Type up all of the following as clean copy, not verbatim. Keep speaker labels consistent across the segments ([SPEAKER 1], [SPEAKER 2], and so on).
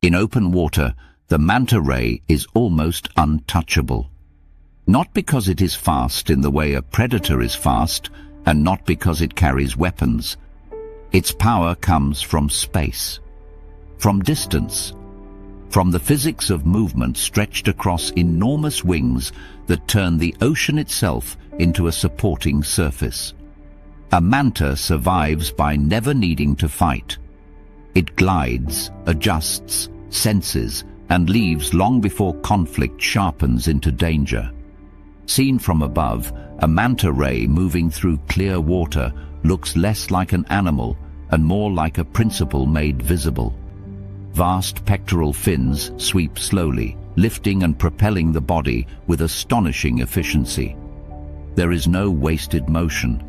[SPEAKER 1] In open water, the manta ray is almost untouchable. Not because it is fast in the way a predator is fast, and not because it carries weapons. Its power comes from space, from distance, from the physics of movement stretched across enormous wings that turn the ocean itself into a supporting surface. A manta survives by never needing to fight. It glides, adjusts, senses, and leaves long before conflict sharpens into danger. Seen from above, a manta ray moving through clear water looks less like an animal and more like a principle made visible. Vast pectoral fins sweep slowly, lifting and propelling the body with astonishing efficiency. There is no wasted motion.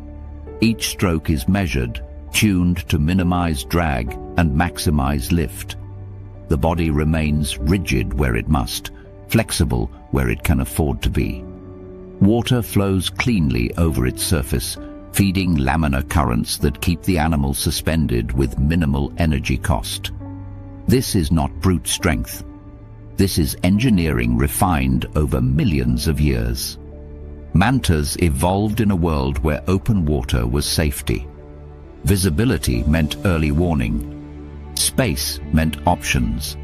[SPEAKER 1] Each stroke is measured, tuned to minimize drag and maximize lift. The body remains rigid where it must, flexible where it can afford to be. Water flows cleanly over its surface, feeding laminar currents that keep the animal suspended with minimal energy cost. This is not brute strength. This is engineering refined over millions of years. Mantas evolved in a world where open water was safety. Visibility meant early warning. Space meant options.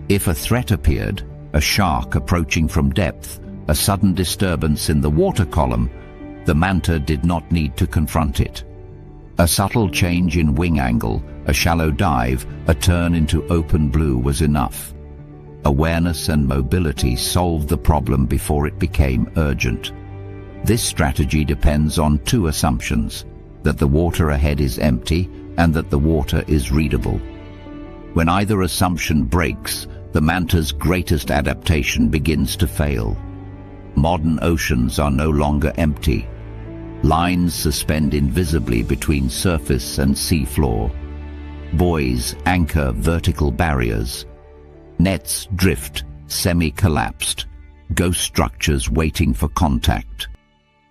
[SPEAKER 1] If a threat appeared, a shark approaching from depth, a sudden disturbance in the water column, the manta did not need to confront it. A subtle change in wing angle, a shallow dive, a turn into open blue was enough. Awareness and mobility solved the problem before it became urgent. This strategy depends on two assumptions: that the water ahead is empty and that the water is readable. When either assumption breaks, the manta's greatest adaptation begins to fail. Modern oceans are no longer empty. Lines suspend invisibly between surface and seafloor. Buoys anchor vertical barriers. Nets drift, semi-collapsed, ghost structures waiting for contact.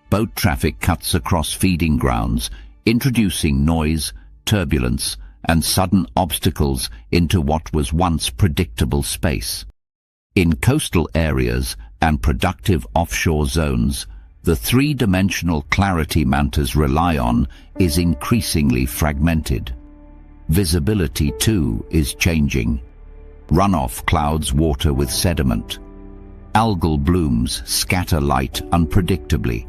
[SPEAKER 1] Boat traffic cuts across feeding grounds, introducing noise, turbulence, and sudden obstacles into what was once predictable space. In coastal areas and productive offshore zones, the three-dimensional clarity mantas rely on is increasingly fragmented. Visibility, too, is changing. Runoff clouds water with sediment. Algal blooms scatter light unpredictably.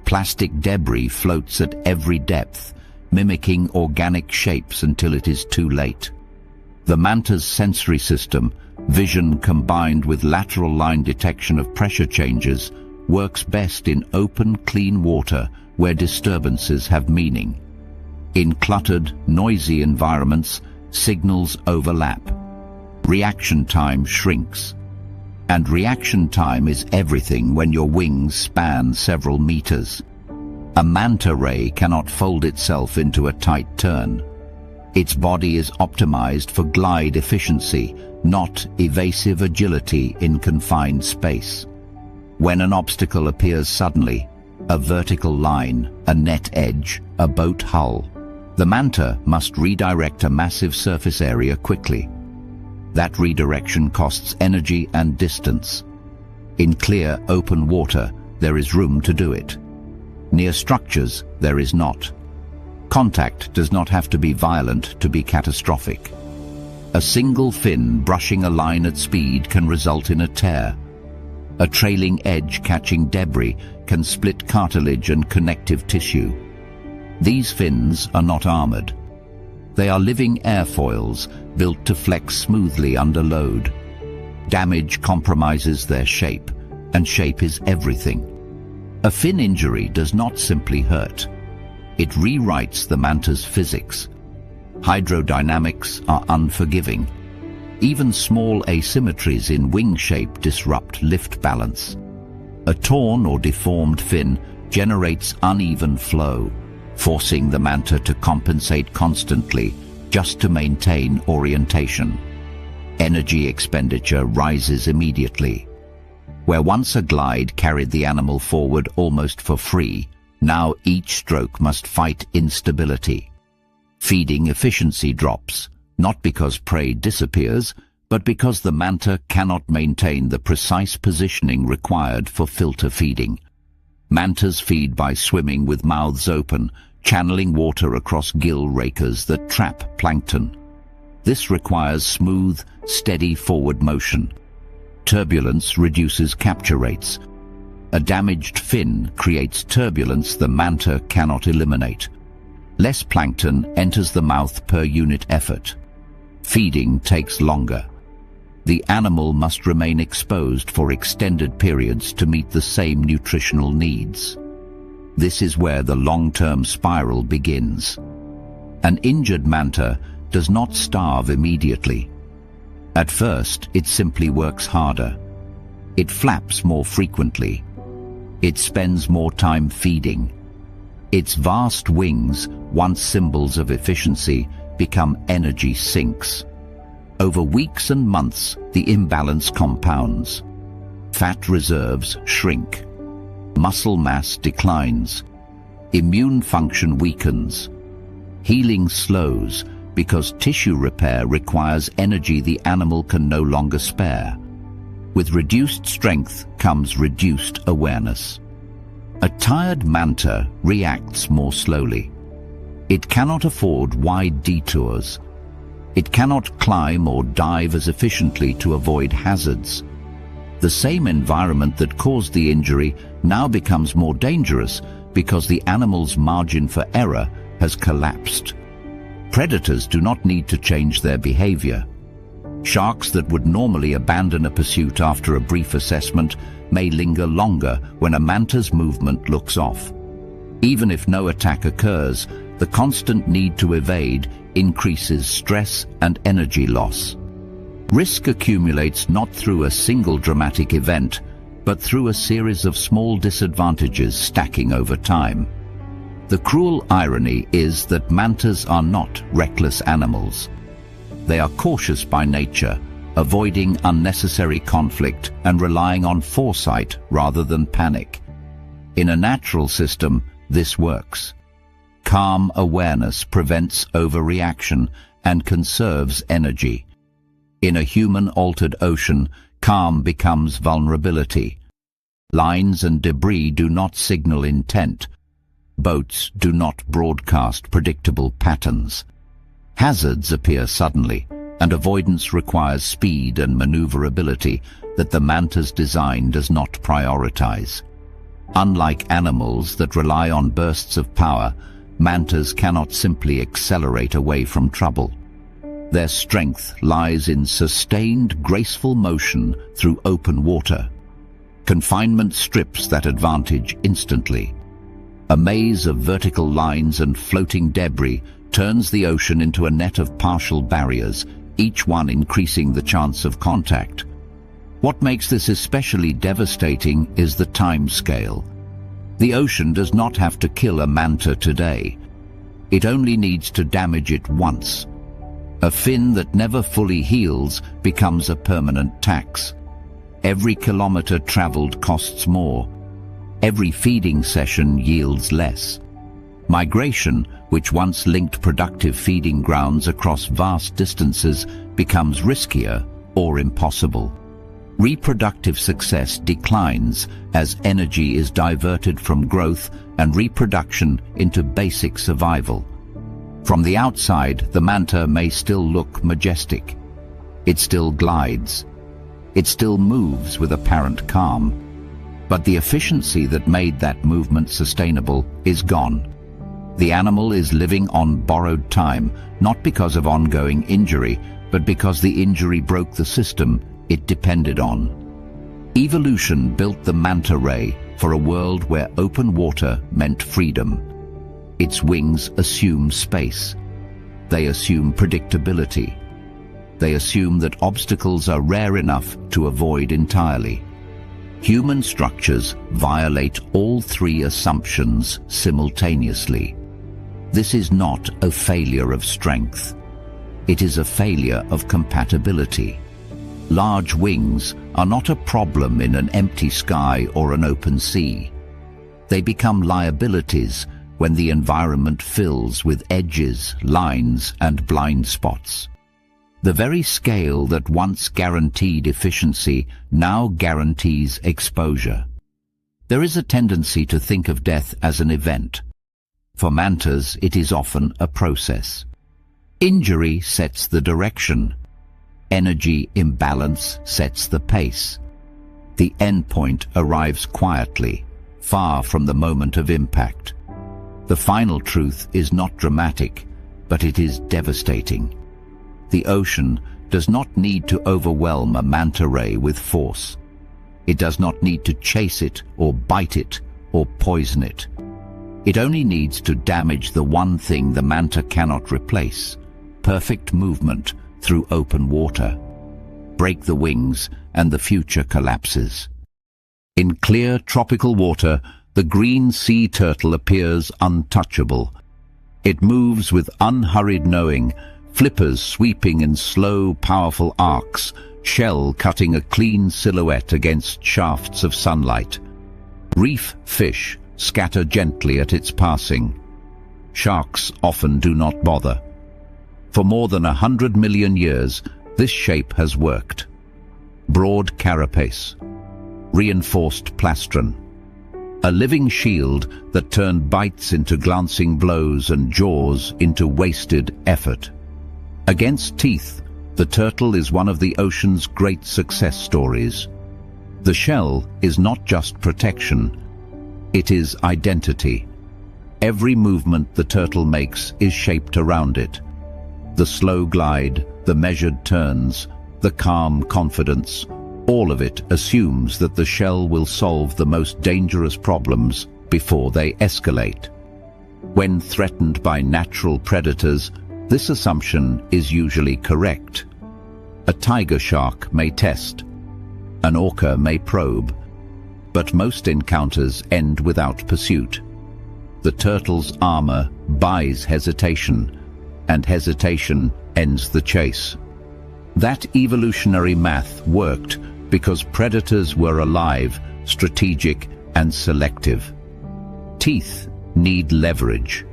[SPEAKER 1] Plastic debris floats at every depth, mimicking organic shapes until it is too late. The manta's sensory system, vision combined with lateral line detection of pressure changes, works best in open, clean water where disturbances have meaning. In cluttered, noisy environments, signals overlap. Reaction time shrinks. And reaction time is everything when your wings span several meters. A manta ray cannot fold itself into a tight turn. Its body is optimized for glide efficiency, not evasive agility in confined space. When an obstacle appears suddenly, a vertical line, a net edge, a boat hull, the manta must redirect a massive surface area quickly. That redirection costs energy and distance. In clear, open water, there is room to do it. Near structures, there is not. Contact does not have to be violent to be catastrophic. A single fin brushing a line at speed can result in a tear. A trailing edge catching debris can split cartilage and connective tissue. These fins are not armored. They are living airfoils built to flex smoothly under load. Damage compromises their shape, and shape is everything. A fin injury does not simply hurt. It rewrites the manta's physics. Hydrodynamics are unforgiving. Even small asymmetries in wing shape disrupt lift balance. A torn or deformed fin generates uneven flow, forcing the manta to compensate constantly just to maintain orientation. Energy expenditure rises immediately. Where once a glide carried the animal forward almost for free, now each stroke must fight instability. Feeding efficiency drops, not because prey disappears, but because the manta cannot maintain the precise positioning required for filter feeding. Mantas feed by swimming with mouths open, channeling water across gill rakers that trap plankton. This requires smooth, steady forward motion. Turbulence reduces capture rates. A damaged fin creates turbulence the manta cannot eliminate. Less plankton enters the mouth per unit effort. Feeding takes longer. The animal must remain exposed for extended periods to meet the same nutritional needs. This is where the long-term spiral begins. An injured manta does not starve immediately. At first, it simply works harder. It flaps more frequently. It spends more time feeding. Its vast wings, once symbols of efficiency, become energy sinks. Over weeks and months, the imbalance compounds. Fat reserves shrink. Muscle mass declines. Immune function weakens. Healing slows because tissue repair requires energy the animal can no longer spare. With reduced strength comes reduced awareness. A tired manta reacts more slowly. It cannot afford wide detours. It cannot climb or dive as efficiently to avoid hazards. The same environment that caused the injury now becomes more dangerous because the animal's margin for error has collapsed. Predators do not need to change their behavior. Sharks that would normally abandon a pursuit after a brief assessment may linger longer when a manta's movement looks off. Even if no attack occurs, the constant need to evade increases stress and energy loss. Risk accumulates not through a single dramatic event, but through a series of small disadvantages stacking over time. The cruel irony is that mantas are not reckless animals. They are cautious by nature, avoiding unnecessary conflict and relying on foresight rather than panic. In a natural system, this works. Calm awareness prevents overreaction and conserves energy. In a human-altered ocean, calm becomes vulnerability. Lines and debris do not signal intent. Boats do not broadcast predictable patterns. Hazards appear suddenly, and avoidance requires speed and maneuverability that the manta's design does not prioritize. Unlike animals that rely on bursts of power, mantas cannot simply accelerate away from trouble. Their strength lies in sustained, graceful motion through open water. Confinement strips that advantage instantly. A maze of vertical lines and floating debris turns the ocean into a net of partial barriers, each one increasing the chance of contact. What makes this especially devastating is the time scale. The ocean does not have to kill a manta today. It only needs to damage it once. A fin that never fully heals becomes a permanent tax. Every kilometer traveled costs more. Every feeding session yields less. Migration, which once linked productive feeding grounds across vast distances, becomes riskier or impossible. Reproductive success declines as energy is diverted from growth and reproduction into basic survival. From the outside, the manta may still look majestic. It still glides. It still moves with apparent calm. But the efficiency that made that movement sustainable is gone. The animal is living on borrowed time, not because of ongoing injury, but because the injury broke the system it depended on. Evolution built the manta ray for a world where open water meant freedom. Its wings assume space. They assume predictability. They assume that obstacles are rare enough to avoid entirely. Human structures violate all three assumptions simultaneously. This is not a failure of strength. It is a failure of compatibility. Large wings are not a problem in an empty sky or an open sea. They become liabilities when the environment fills with edges, lines, and blind spots. The very scale that once guaranteed efficiency now guarantees exposure. There is a tendency to think of death as an event. For mantas, it is often a process. Injury sets the direction. Energy imbalance sets the pace. The endpoint arrives quietly, far from the moment of impact. The final truth is not dramatic, but it is devastating. The ocean does not need to overwhelm a manta ray with force. It does not need to chase it or bite it or poison it. It only needs to damage the one thing the manta cannot replace: perfect movement through open water. Break the wings and the future collapses. In clear tropical water, the green sea turtle appears untouchable. It moves with unhurried knowing, flippers sweeping in slow, powerful arcs, shell cutting a clean silhouette against shafts of sunlight. Reef fish scatter gently at its passing. Sharks often do not bother. For more than 100 million years, this shape has worked. Broad carapace, reinforced plastron, a living shield that turned bites into glancing blows and jaws into wasted effort. Against teeth, the turtle is one of the ocean's great success stories. The shell is not just protection, it is identity. Every movement the turtle makes is shaped around it. The slow glide, the measured turns, the calm confidence, all of it assumes that the shell will solve the most dangerous problems before they escalate. When threatened by natural predators, this assumption is usually correct. A tiger shark may test, an orca may probe, but most encounters end without pursuit. The turtle's armor buys hesitation, and hesitation ends the chase. That evolutionary math worked because predators were alive, strategic, and selective. Teeth need leverage.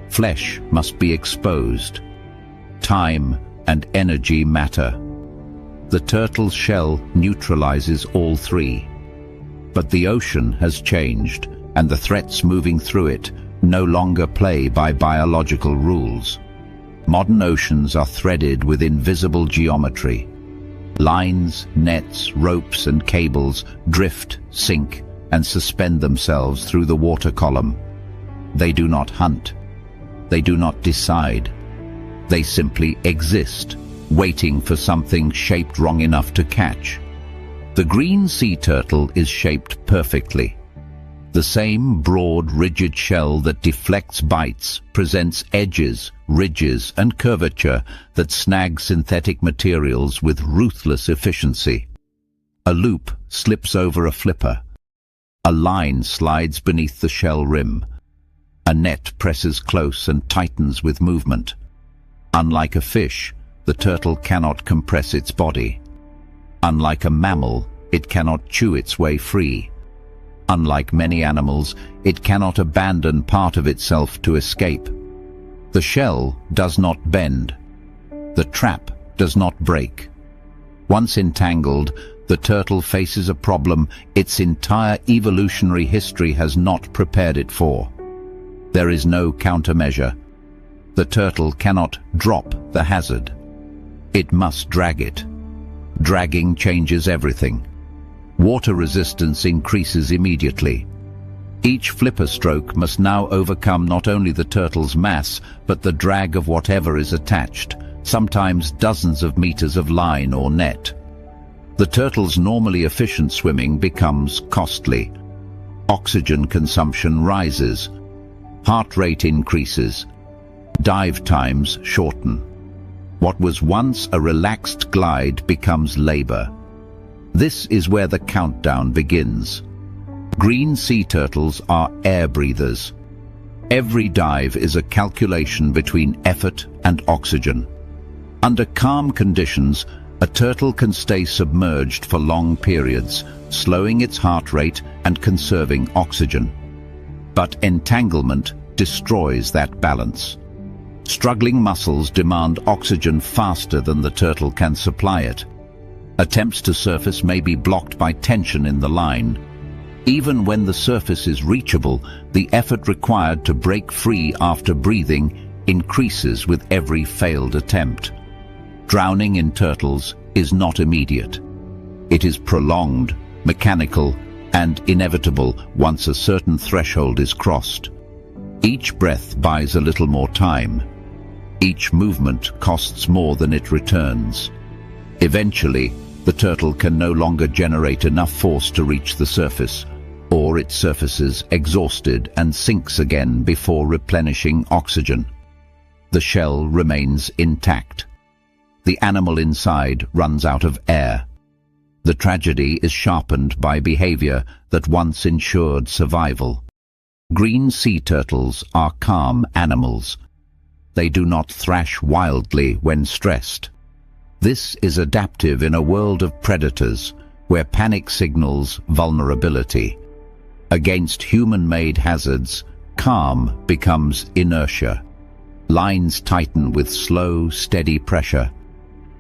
[SPEAKER 1] Flesh must be exposed. Time and energy matter. The turtle's shell neutralizes all three. But the ocean has changed, and the threats moving through it no longer play by biological rules. Modern oceans are threaded with invisible geometry. Lines, nets, ropes, and cables drift, sink, and suspend themselves through the water column. They do not hunt. They do not decide. They simply exist, waiting for something shaped wrong enough to catch. The green sea turtle is shaped perfectly. The same broad, rigid shell that deflects bites presents edges, ridges, and curvature that snag synthetic materials with ruthless efficiency. A loop slips over a flipper. A line slides beneath the shell rim. A net presses close and tightens with movement. Unlike a fish, the turtle cannot compress its body. Unlike a mammal, it cannot chew its way free. Unlike many animals, it cannot abandon part of itself to escape. The shell does not bend. The trap does not break. Once entangled, the turtle faces a problem its entire evolutionary history has not prepared it for. There is no countermeasure. The turtle cannot drop the hazard. It must drag it. Dragging changes everything. Water resistance increases immediately. Each flipper stroke must now overcome not only the turtle's mass, but the drag of whatever is attached, sometimes dozens of meters of line or net. The turtle's normally efficient swimming becomes costly. Oxygen consumption rises. Heart rate increases. Dive times shorten. What was once a relaxed glide becomes labor. This is where the countdown begins. Green sea turtles are air breathers. Every dive is a calculation between effort and oxygen. Under calm conditions, a turtle can stay submerged for long periods, slowing its heart rate and conserving oxygen. But entanglement destroys that balance. Struggling muscles demand oxygen faster than the turtle can supply it. Attempts to surface may be blocked by tension in the line. Even when the surface is reachable, the effort required to break free after breathing increases with every failed attempt. Drowning in turtles is not immediate. It is prolonged, mechanical, and inevitable once a certain threshold is crossed. Each breath buys a little more time. Each movement costs more than it returns. Eventually, the turtle can no longer generate enough force to reach the surface, or it surfaces exhausted and sinks again before replenishing oxygen. The shell remains intact. The animal inside runs out of air. The tragedy is sharpened by behavior that once ensured survival. Green sea turtles are calm animals. They do not thrash wildly when stressed. This is adaptive in a world of predators where panic signals vulnerability. Against human-made hazards, calm becomes inertia. Lines tighten with slow, steady pressure.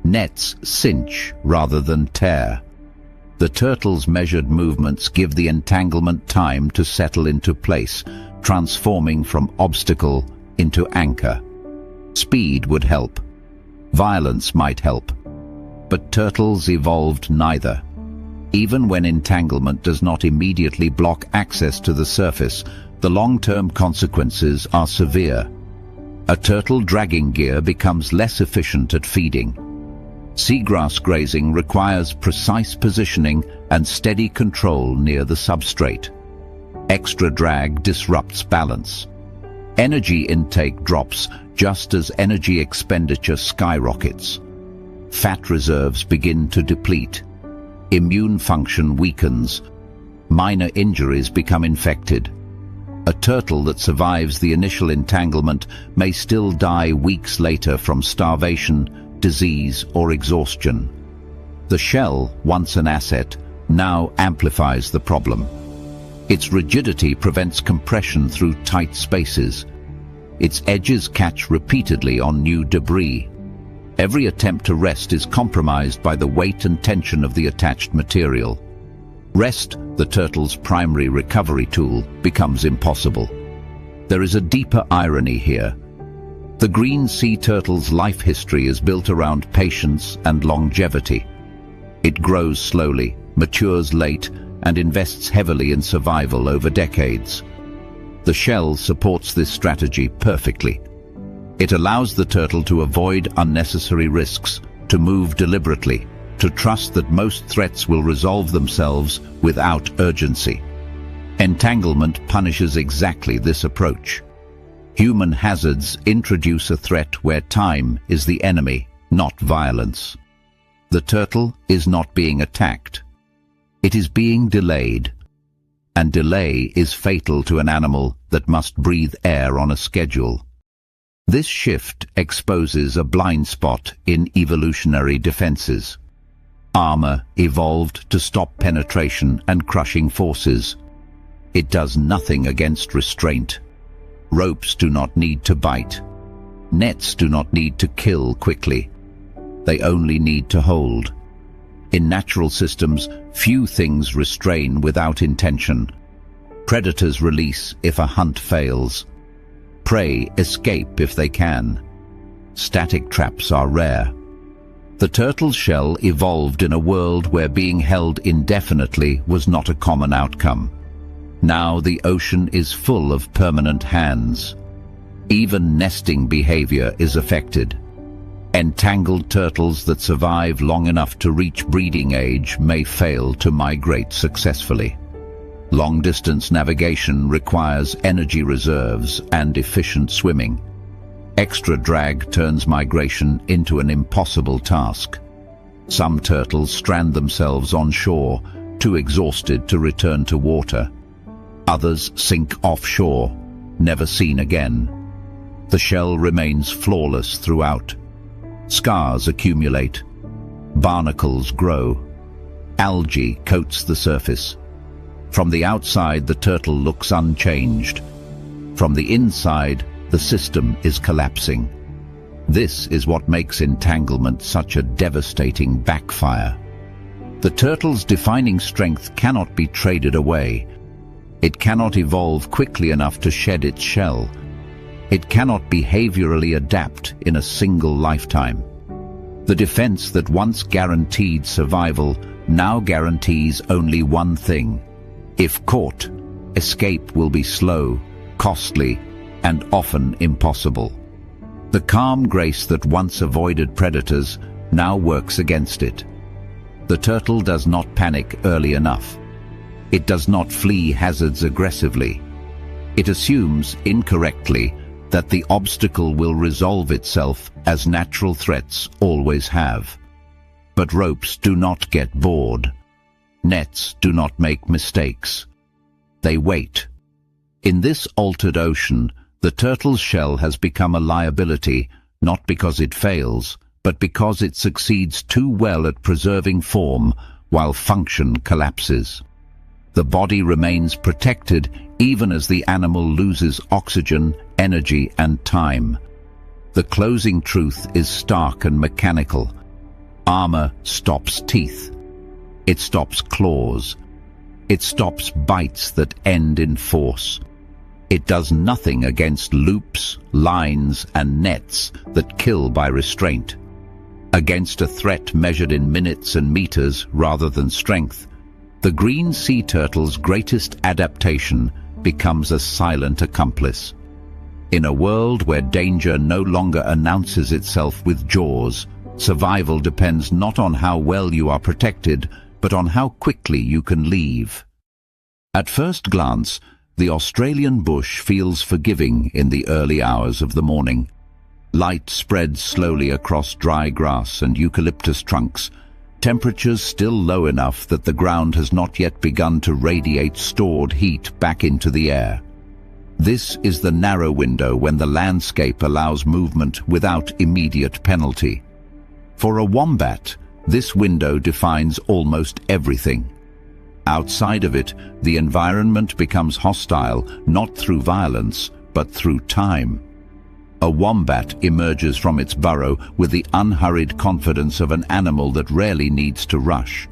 [SPEAKER 1] Nets cinch rather than tear. The turtle's measured movements give the entanglement time to settle into place, transforming from obstacle into anchor. Speed would help. Violence might help. But turtles evolved neither. Even when entanglement does not immediately block access to the surface, the long-term consequences are severe. A turtle dragging gear becomes less efficient at feeding. Seagrass grazing requires precise positioning and steady control near the substrate. Extra drag disrupts balance. Energy intake drops just as energy expenditure skyrockets. Fat reserves begin to deplete. Immune function weakens. Minor injuries become infected. A turtle that survives the initial entanglement may still die weeks later from starvation, disease, or exhaustion. The shell, once an asset, now amplifies the problem. Its rigidity prevents compression through tight spaces. Its edges catch repeatedly on new debris. Every attempt to rest is compromised by the weight and tension of the attached material. Rest, the turtle's primary recovery tool, becomes impossible. There is a deeper irony here. The green sea turtle's life history is built around patience and longevity. It grows slowly, matures late, and invests heavily in survival over decades. The shell supports this strategy perfectly. It allows the turtle to avoid unnecessary risks, to move deliberately, to trust that most threats will resolve themselves without urgency. Entanglement punishes exactly this approach. Human hazards introduce a threat where time is the enemy, not violence. The turtle is not being attacked. It is being delayed. And delay is fatal to an animal that must breathe air on a schedule. This shift exposes a blind spot in evolutionary defenses. Armor evolved to stop penetration and crushing forces. It does nothing against restraint. Ropes do not need to bite. Nets do not need to kill quickly. They only need to hold. In natural systems, few things restrain without intention. Predators release if a hunt fails. Prey escape if they can. Static traps are rare. The turtle's shell evolved in a world where being held indefinitely was not a common outcome. Now the ocean is full of permanent hands. Even nesting behavior is affected. Entangled turtles that survive long enough to reach breeding age may fail to migrate successfully. Long-distance navigation requires energy reserves and efficient swimming. Extra drag turns migration into an impossible task. Some turtles strand themselves on shore, too exhausted to return to water. Others sink offshore, never seen again. The shell remains flawless throughout. Scars accumulate. Barnacles grow. Algae coats the surface. From the outside, the turtle looks unchanged. From the inside, the system is collapsing. This is what makes entanglement such a devastating backfire. The turtle's defining strength cannot be traded away. It cannot evolve quickly enough to shed its shell. It cannot behaviorally adapt in a single lifetime. The defense that once guaranteed survival now guarantees only one thing. If caught, escape will be slow, costly, and often impossible. The calm grace that once avoided predators now works against it. The turtle does not panic early enough. It does not flee hazards aggressively. It assumes, incorrectly, that the obstacle will resolve itself as natural threats always have. But ropes do not get bored. Nets do not make mistakes. They wait. In this altered ocean, the turtle's shell has become a liability, not because it fails, but because it succeeds too well at preserving form while function collapses. The body remains protected even as the animal loses oxygen, energy, and time. The closing truth is stark and mechanical. Armor stops teeth. It stops claws. It stops bites that end in force. It does nothing against loops, lines, and nets that kill by restraint. Against a threat measured in minutes and meters rather than strength, the green sea turtle's greatest adaptation becomes a silent accomplice. In a world where danger no longer announces itself with jaws, survival depends not on how well you are protected, but on how quickly you can leave. At first glance, the Australian bush feels forgiving in the early hours of the morning. Light spreads slowly across dry grass and eucalyptus trunks, temperatures still low enough that the ground has not yet begun to radiate stored heat back into the air. This is the narrow window when the landscape allows movement without immediate penalty. For a wombat, this window defines almost everything. Outside of it, the environment becomes hostile not through violence, but through time. A wombat emerges from its burrow with the unhurried confidence of an animal that rarely needs to rush.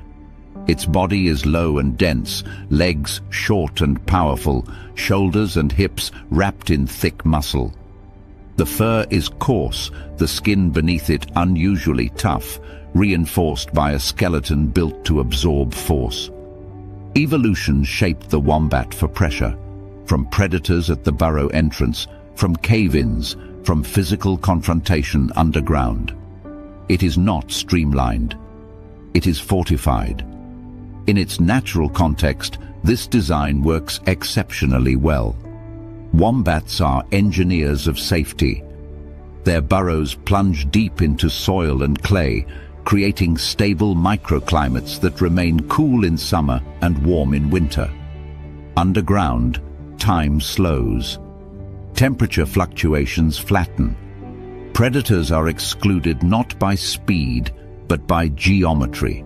[SPEAKER 1] Its body is low and dense, legs short and powerful, shoulders and hips wrapped in thick muscle. The fur is coarse, the skin beneath it unusually tough, reinforced by a skeleton built to absorb force. Evolution shaped the wombat for pressure, from predators at the burrow entrance, from cave-ins, from physical confrontation underground. It is not streamlined. It is fortified. In its natural context, this design works exceptionally well. Wombats are engineers of safety. Their burrows plunge deep into soil and clay, creating stable microclimates that remain cool in summer and warm in winter. Underground, time slows. Temperature fluctuations flatten. Predators are excluded not by speed, but by geometry.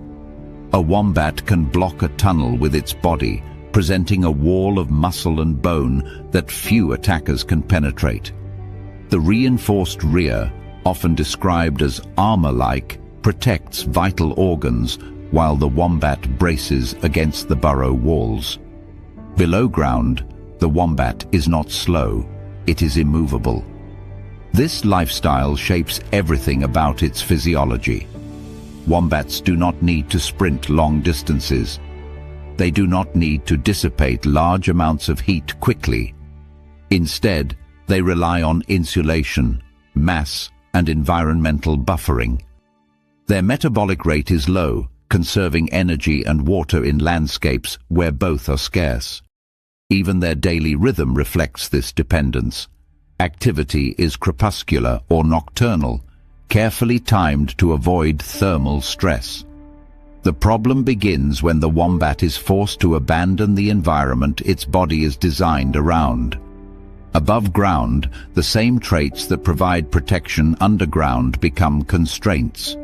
[SPEAKER 1] A wombat can block a tunnel with its body, presenting a wall of muscle and bone that few attackers can penetrate. The reinforced rear, often described as armor-like, protects vital organs while the wombat braces against the burrow walls. Below ground, the wombat is not slow. It is immovable. This lifestyle shapes everything about its physiology. Wombats do not need to sprint long distances. They do not need to dissipate large amounts of heat quickly. Instead, they rely on insulation, mass, and environmental buffering. Their metabolic rate is low, conserving energy and water in landscapes where both are scarce. Even their daily rhythm reflects this dependence. Activity is crepuscular or nocturnal, carefully timed to avoid thermal stress. The problem begins when the wombat is forced to abandon the environment its body is designed around. Above ground, the same traits that provide protection underground become constraints.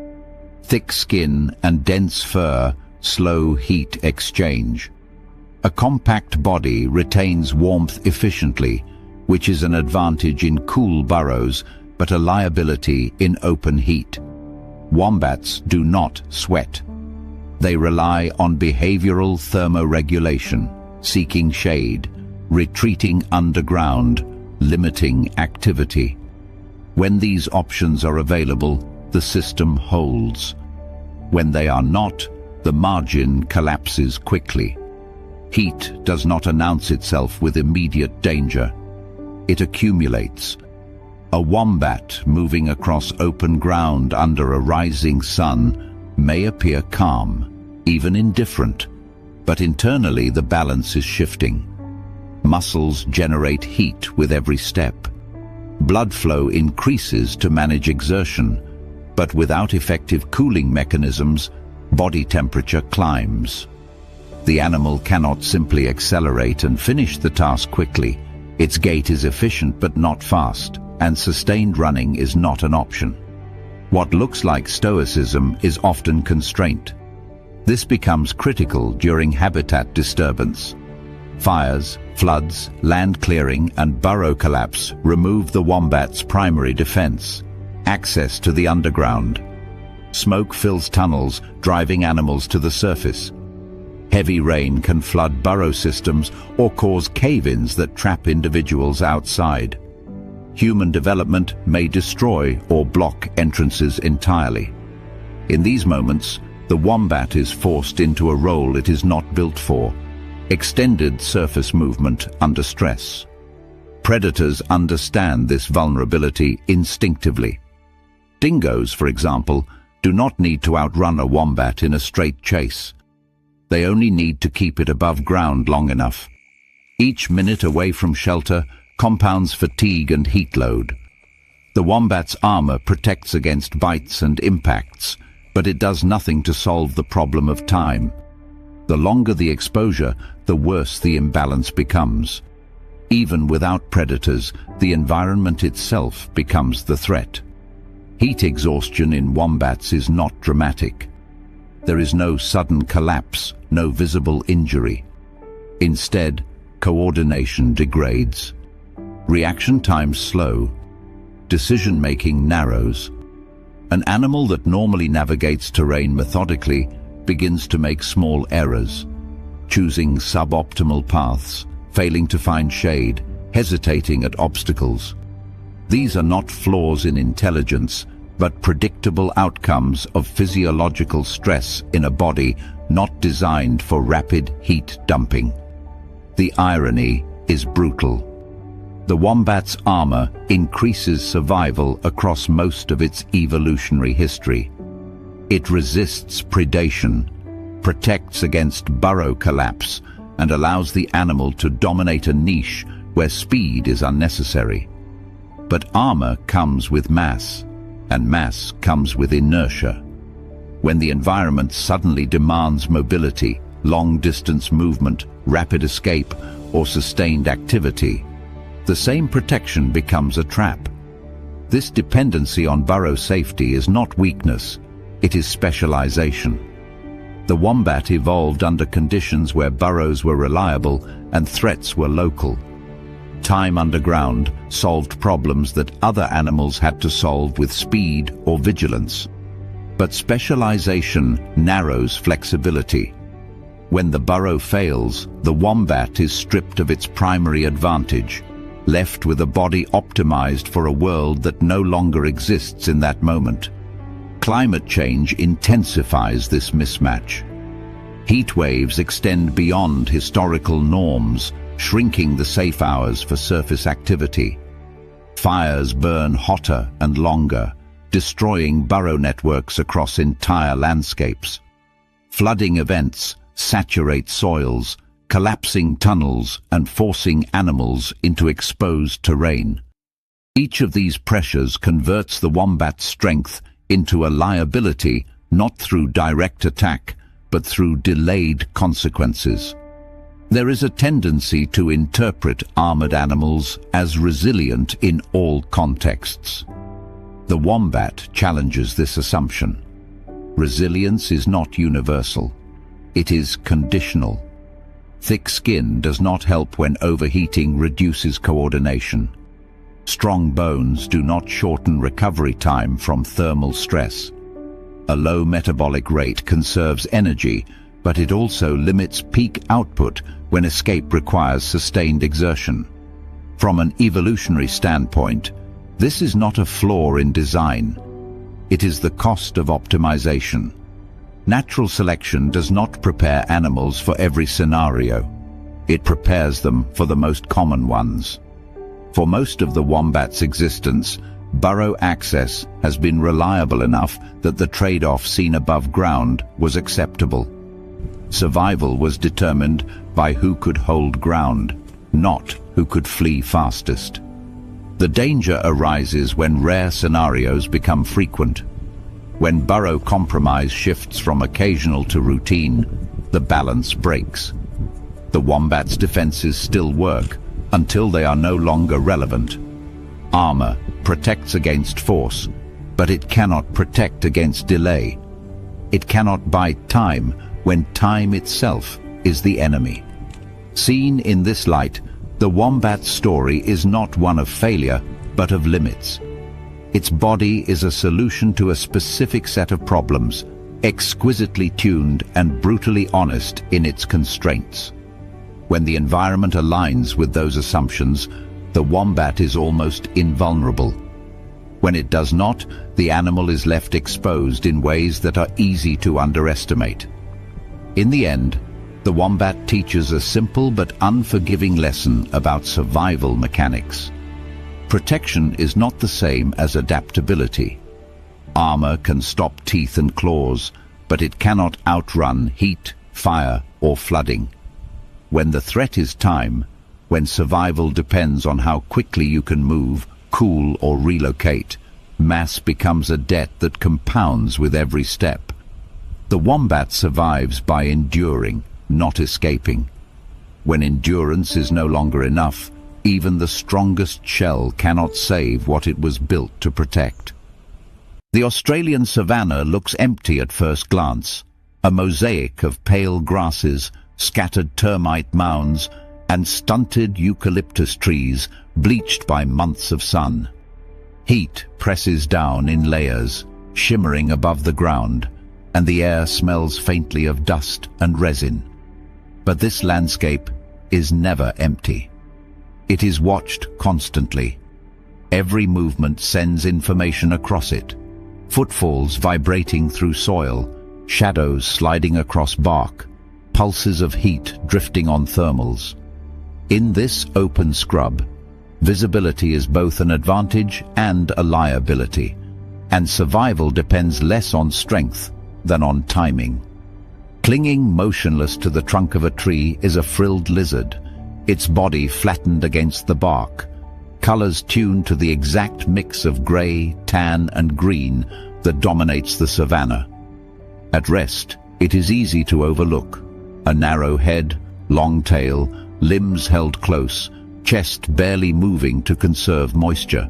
[SPEAKER 1] Thick skin and dense fur slow heat exchange. A compact body retains warmth efficiently, which is an advantage in cool burrows, but a liability in open heat. Wombats do not sweat. They rely on behavioral thermoregulation, seeking shade, retreating underground, limiting activity. When these options are available, the system holds. When they are not, the margin collapses quickly. Heat does not announce itself with immediate danger. It accumulates. A wombat moving across open ground under a rising sun may appear calm, even indifferent, but internally the balance is shifting. Muscles generate heat with every step. Blood flow increases to manage exertion, but without effective cooling mechanisms, body temperature climbs. The animal cannot simply accelerate and finish the task quickly. Its gait is efficient but not fast, and sustained running is not an option. What looks like stoicism is often constraint. This becomes critical during habitat disturbance. Fires, floods, land clearing, and burrow collapse remove the wombat's primary defense: access to the underground. Smoke fills tunnels, driving animals to the surface. Heavy rain can flood burrow systems or cause cave-ins that trap individuals outside. Human development may destroy or block entrances entirely. In these moments, the wombat is forced into a role it is not built for: extended surface movement under stress. Predators understand this vulnerability instinctively. Dingoes, for example, do not need to outrun a wombat in a straight chase. They only need to keep it above ground long enough. Each minute away from shelter compounds fatigue and heat load. The wombat's armor protects against bites and impacts, but it does nothing to solve the problem of time. The longer the exposure, the worse the imbalance becomes. Even without predators, the environment itself becomes the threat. Heat exhaustion in wombats is not dramatic. There is no sudden collapse, no visible injury. Instead, coordination degrades. Reaction times slow. Decision-making narrows. An animal that normally navigates terrain methodically begins to make small errors, choosing suboptimal paths, failing to find shade, hesitating at obstacles. These are not flaws in intelligence, but predictable outcomes of physiological stress in a body not designed for rapid heat dumping. The irony is brutal. The wombat's armor increases survival across most of its evolutionary history. It resists predation, protects against burrow collapse, and allows the animal to dominate a niche where speed is unnecessary. But armor comes with mass, and mass comes with inertia. When the environment suddenly demands mobility, long-distance movement, rapid escape, or sustained activity, the same protection becomes a trap. This dependency on burrow safety is not weakness, it is specialization. The wombat evolved under conditions where burrows were reliable and threats were local. Time underground solved problems that other animals had to solve with speed or vigilance. But specialization narrows flexibility. When the burrow fails, the wombat is stripped of its primary advantage, left with a body optimized for a world that no longer exists in that moment. Climate change intensifies this mismatch. Heat waves extend beyond historical norms, shrinking the safe hours for surface activity. Fires burn hotter and longer, destroying burrow networks across entire landscapes. Flooding events saturate soils, collapsing tunnels and forcing animals into exposed terrain. Each of these pressures converts the wombat's strength into a liability, not through direct attack, but through delayed consequences. There is a tendency to interpret armored animals as resilient in all contexts. The wombat challenges this assumption. Resilience is not universal. It is conditional. Thick skin does not help when overheating reduces coordination. Strong bones do not shorten recovery time from thermal stress. A low metabolic rate conserves energy, but it also limits peak output when escape requires sustained exertion. From an evolutionary standpoint, this is not a flaw in design. It is the cost of optimization. Natural selection does not prepare animals for every scenario. It prepares them for the most common ones. For most of the wombat's existence, burrow access has been reliable enough that the trade-off seen above ground was acceptable. Survival was determined by who could hold ground, not who could flee fastest. The danger arises when rare scenarios become frequent. When burrow compromise shifts from occasional to routine, the balance breaks. The wombat's defenses still work until they are no longer relevant. Armor protects against force, but it cannot protect against delay. It cannot buy time when time itself is the enemy. Seen in this light, the wombat's story is not one of failure, but of limits. Its body is a solution to a specific set of problems, exquisitely tuned and brutally honest in its constraints. When the environment aligns with those assumptions, the wombat is almost invulnerable. When it does not, the animal is left exposed in ways that are easy to underestimate. In the end, the wombat teaches a simple but unforgiving lesson about survival mechanics. Protection is not the same as adaptability. Armor can stop teeth and claws, but it cannot outrun heat, fire, or flooding. When the threat is time, when survival depends on how quickly you can move, cool, or relocate, mass becomes a debt that compounds with every step. The wombat survives by enduring, not escaping. When endurance is no longer enough, even the strongest shell cannot save what it was built to protect. The Australian savanna looks empty at first glance, a mosaic of pale grasses, scattered termite mounds, and stunted eucalyptus trees bleached by months of sun. Heat presses down in layers, shimmering above the ground, and the air smells faintly of dust and resin. But this landscape is never empty. It is watched constantly. Every movement sends information across it. Footfalls vibrating through soil, shadows sliding across bark, pulses of heat drifting on thermals. In this open scrub, visibility is both an advantage and a liability, and survival depends less on strength than on timing. Clinging motionless to the trunk of a tree is a frilled lizard, its body flattened against the bark, colors tuned to the exact mix of gray, tan, and green that dominates the savanna. At rest, it is easy to overlook. A narrow head, long tail, limbs held close, chest barely moving to conserve moisture.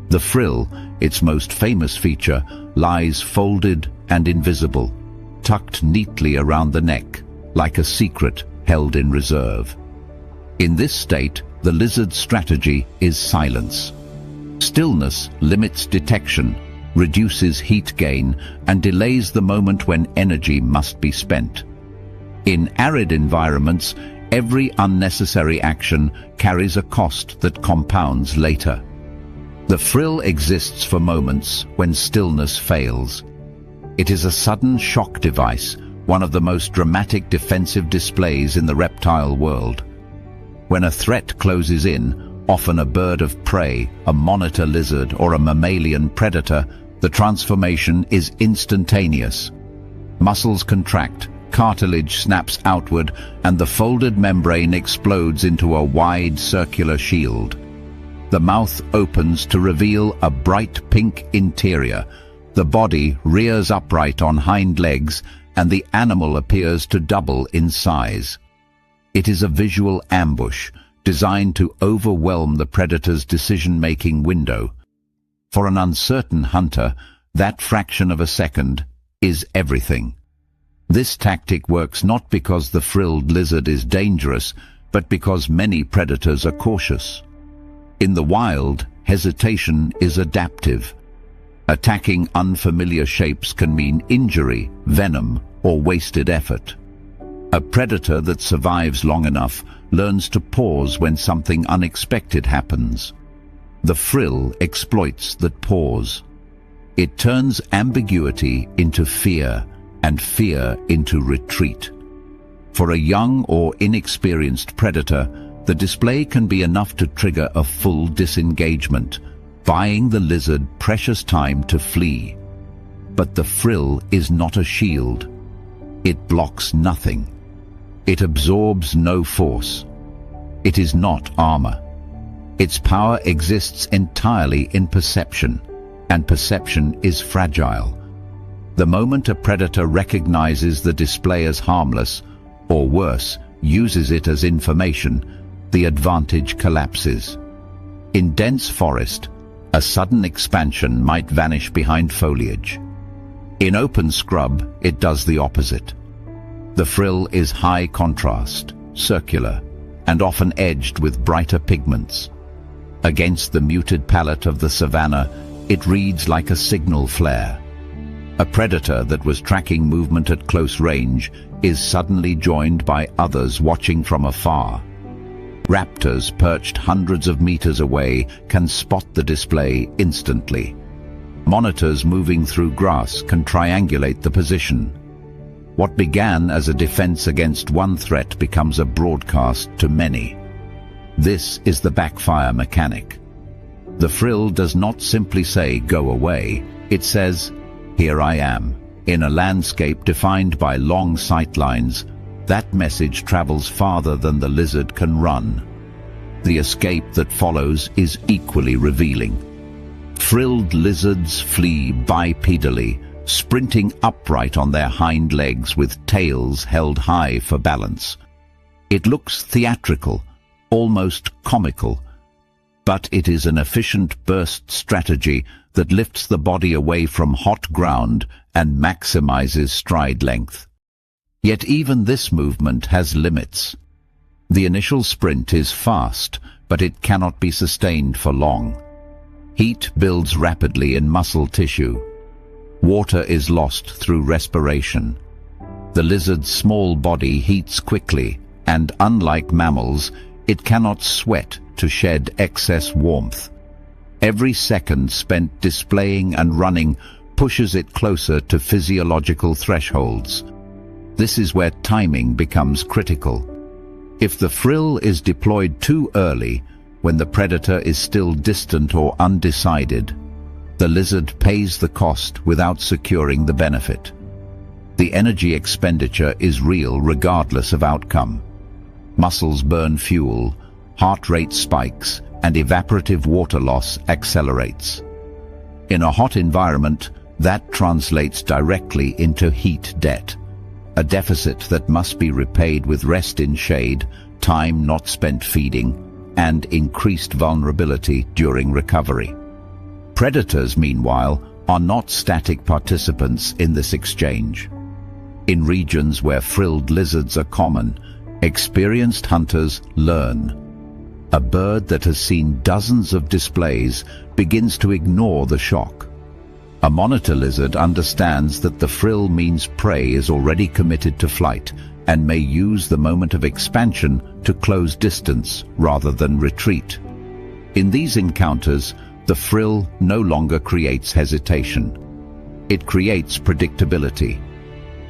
[SPEAKER 1] The frill, its most famous feature, lies folded and invisible, tucked neatly around the neck, like a secret held in reserve. In this state, the lizard's strategy is silence. Stillness limits detection, reduces heat gain, and delays the moment when energy must be spent. In arid environments, every unnecessary action carries a cost that compounds later. The frill exists for moments when stillness fails. It is a sudden shock device, one of the most dramatic defensive displays in the reptile world. When a threat closes in, often a bird of prey, a monitor lizard, or a mammalian predator, the transformation is instantaneous. Muscles contract, cartilage snaps outward, and the folded membrane explodes into a wide circular shield. The mouth opens to reveal a bright pink interior. The body rears upright on hind legs, and the animal appears to double in size. It is a visual ambush, designed to overwhelm the predator's decision-making window. For an uncertain hunter, that fraction of a second is everything. This tactic works not because the frilled lizard is dangerous, but because many predators are cautious. In the wild, hesitation is adaptive. Attacking unfamiliar shapes can mean injury, venom, or wasted effort. A predator that survives long enough learns to pause when something unexpected happens. The frill exploits that pause. It turns ambiguity into fear and fear into retreat. For a young or inexperienced predator, the display can be enough to trigger a full disengagement, buying the lizard precious time to flee. But the frill is not a shield. It blocks nothing. It absorbs no force. It is not armor. Its power exists entirely in perception, and perception is fragile. The moment a predator recognizes the display as harmless, or worse, uses it as information, the advantage collapses. In dense forest, a sudden expansion might vanish behind foliage. In open scrub, it does the opposite. The frill is high contrast, circular, and often edged with brighter pigments. Against the muted palette of the savanna, it reads like a signal flare. A predator that was tracking movement at close range is suddenly joined by others watching from afar. Raptors perched hundreds of meters away can spot the display instantly. Monitors moving through grass can triangulate the position. What began as a defense against one threat becomes a broadcast to many. This is the backfire mechanic. The frill does not simply say, "Go away." It says, "Here I am." In a landscape defined by long sightlines, that message travels farther than the lizard can run. The escape that follows is equally revealing. Frilled lizards flee bipedally, sprinting upright on their hind legs with tails held high for balance. It looks theatrical, almost comical, but it is an efficient burst strategy that lifts the body away from hot ground and maximizes stride length. Yet even this movement has limits. The initial sprint is fast, but it cannot be sustained for long. Heat builds rapidly in muscle tissue. Water is lost through respiration. The lizard's small body heats quickly, and unlike mammals, it cannot sweat to shed excess warmth. Every second spent displaying and running pushes it closer to physiological thresholds. This is where timing becomes critical. If the frill is deployed too early, when the predator is still distant or undecided, the lizard pays the cost without securing the benefit. The energy expenditure is real regardless of outcome. Muscles burn fuel, heart rate spikes, and evaporative water loss accelerates. In a hot environment, that translates directly into heat debt, a deficit that must be repaid with rest in shade, time not spent feeding, and increased vulnerability during recovery. Predators, meanwhile, are not static participants in this exchange. In regions where frilled lizards are common, experienced hunters learn. A bird that has seen dozens of displays begins to ignore the shock. A monitor lizard understands that the frill means prey is already committed to flight and may use the moment of expansion to close distance rather than retreat. In these encounters, the frill no longer creates hesitation. It creates predictability.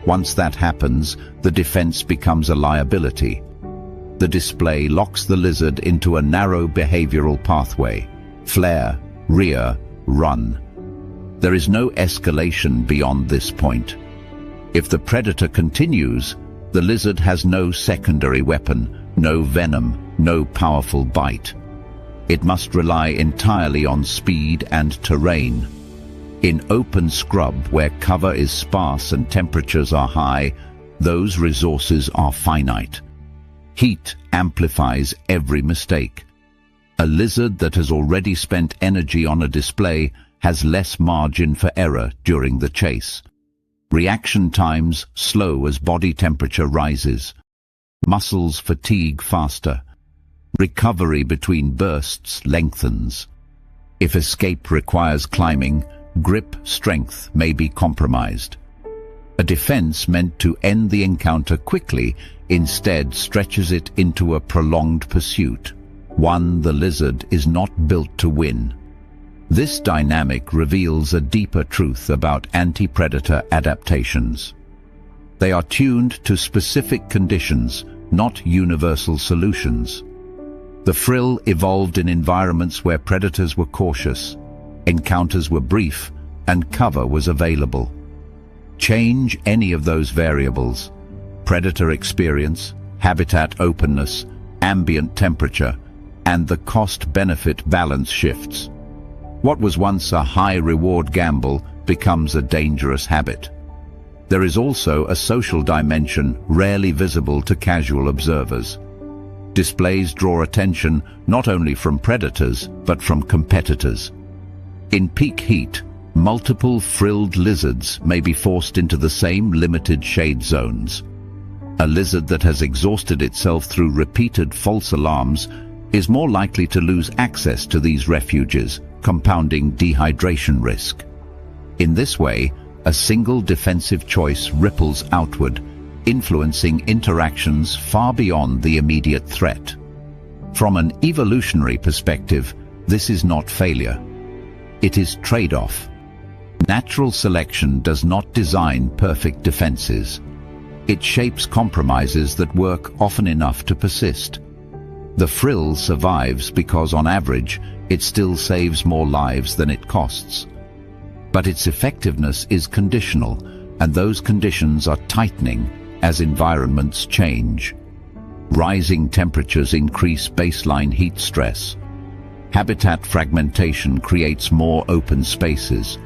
[SPEAKER 1] Once that happens, the defense becomes a liability. The display locks the lizard into a narrow behavioral pathway: flare, rear, run. There is no escalation beyond this point. If the predator continues, the lizard has no secondary weapon, no venom, no powerful bite. It must rely entirely on speed and terrain. In open scrub where cover is sparse and temperatures are high, those resources are finite. Heat amplifies every mistake. A lizard that has already spent energy on a display has less margin for error during the chase. Reaction times slow as body temperature rises. Muscles fatigue faster. Recovery between bursts lengthens. If escape requires climbing, grip strength may be compromised. A defense meant to end the encounter quickly instead stretches it into a prolonged pursuit, one the lizard is not built to win. This dynamic reveals a deeper truth about anti-predator adaptations. They are tuned to specific conditions, not universal solutions. The frill evolved in environments where predators were cautious, encounters were brief, and cover was available. Change any of those variables: predator experience, habitat openness, ambient temperature, and the cost-benefit balance shifts. What was once a high-reward gamble becomes a dangerous habit. There is also a social dimension rarely visible to casual observers. Displays draw attention not only from predators but from competitors. In peak heat, multiple frilled lizards may be forced into the same limited shade zones. A lizard that has exhausted itself through repeated false alarms is more likely to lose access to these refuges, compounding dehydration risk. In this way, a single defensive choice ripples outward, influencing interactions far beyond the immediate threat. From an evolutionary perspective, this is not failure. It is trade-off. Natural selection does not design perfect defenses. It shapes compromises that work often enough to persist. The frill survives because, on average, it still saves more lives than it costs. But its effectiveness is conditional, and those conditions are tightening as environments change. Rising temperatures increase baseline heat stress. Habitat fragmentation creates more open spaces.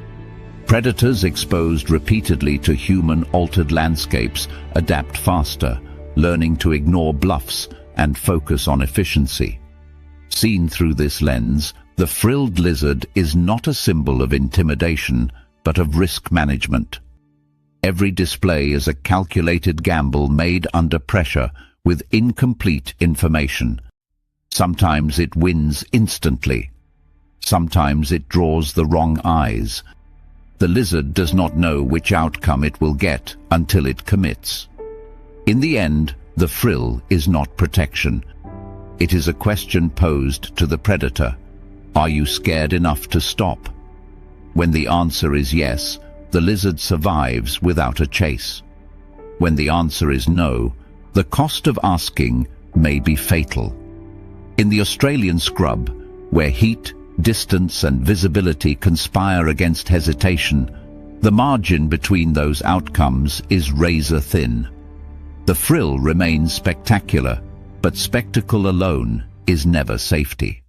[SPEAKER 1] Predators exposed repeatedly to human-altered landscapes adapt faster, learning to ignore bluffs and focus on efficiency. Seen through this lens, the frilled lizard is not a symbol of intimidation, but of risk management. Every display is a calculated gamble made under pressure with incomplete information. Sometimes it wins instantly. Sometimes it draws the wrong eyes. The lizard does not know which outcome it will get until it commits. In the end, the frill is not protection. It is a question posed to the predator. Are you scared enough to stop? When the answer is yes, the lizard survives without a chase. When the answer is no, the cost of asking may be fatal. In the Australian scrub, where heat, distance and visibility conspire against hesitation, the margin between those outcomes is razor thin. The frill remains spectacular, but spectacle alone is never safety.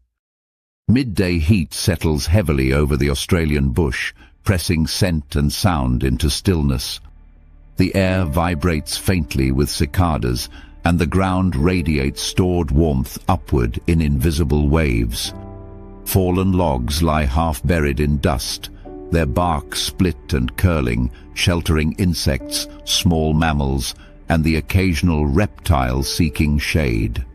[SPEAKER 1] Midday heat settles heavily over the Australian bush, pressing scent and sound into stillness. The air vibrates faintly with cicadas, and the ground radiates stored warmth upward in invisible waves. Fallen logs lie half buried in dust, their bark split and curling, sheltering insects, small mammals, and the occasional reptile seeking shade.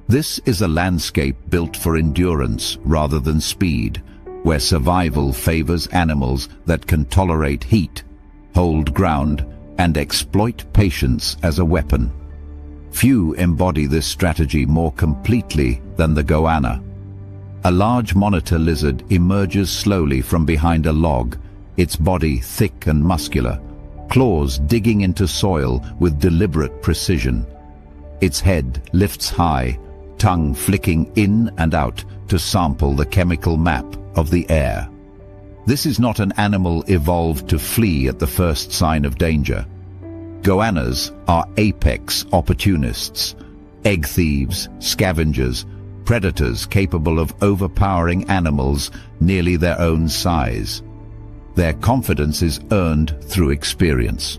[SPEAKER 1] This is a landscape built for endurance rather than speed, where survival favors animals that can tolerate heat, hold ground, and exploit patience as a weapon. Few embody this strategy more completely than the goanna. A large monitor lizard emerges slowly from behind a log, its body thick and muscular, claws digging into soil with deliberate precision. Its head lifts high, tongue flicking in and out to sample the chemical map of the air. This is not an animal evolved to flee at the first sign of danger. Goannas are apex opportunists, egg thieves, scavengers, predators capable of overpowering animals nearly their own size. Their confidence is earned through experience.